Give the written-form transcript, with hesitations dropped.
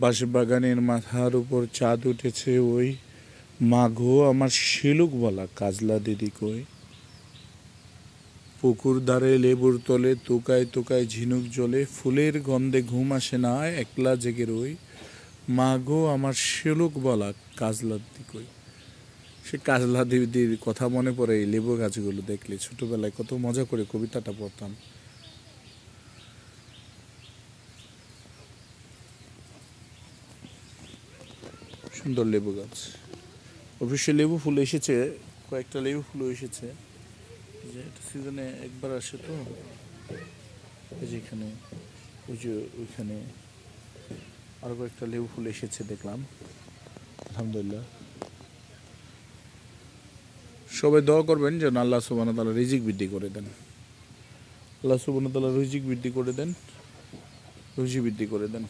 বাঁশবাগানের মাথার উপর চাঁদ উঠেছে ওই, মাঘো আমার শিলুক বলা কাজলা দিদি কই। পুকুর ধারে লেবুর তলে তোকায় তোকায় ঝিনুক জ্বলে, ফুলের গন্ধে ঘুম আসে না একলা জেগে রই, মাঘো আমার শিলুক বলা কাজলা দিদি কই। সে কাজলা দিদির কথা মনে পড়ে এই লেবু গাছগুলো দেখলে। ছোটবেলায় কত মজা করে কবিতাটা পড়তাম। সুন্দর লেবু গাছ। অবশ্যই লেবু ফুল এসেছে, কয়েকটা লেবু ফুল এসেছে, যে এটা সিজনে একবার আসে তো। এই যে এখানে, ওই যে ওইখানে আরো কয়েকটা লেবু ফুল এসেছে দেখলাম, আলহামদুলিল্লাহ। সবাই দোয়া করবেন যেন আল্লাহ সুবহানাহু ওয়া তাআলা রিজিক বৃদ্ধি করে দেন। আল্লাহ সুবহানাহু ওয়া তাআলা রিজিক বৃদ্ধি করে দেন, রুজি বৃদ্ধি করে দেন।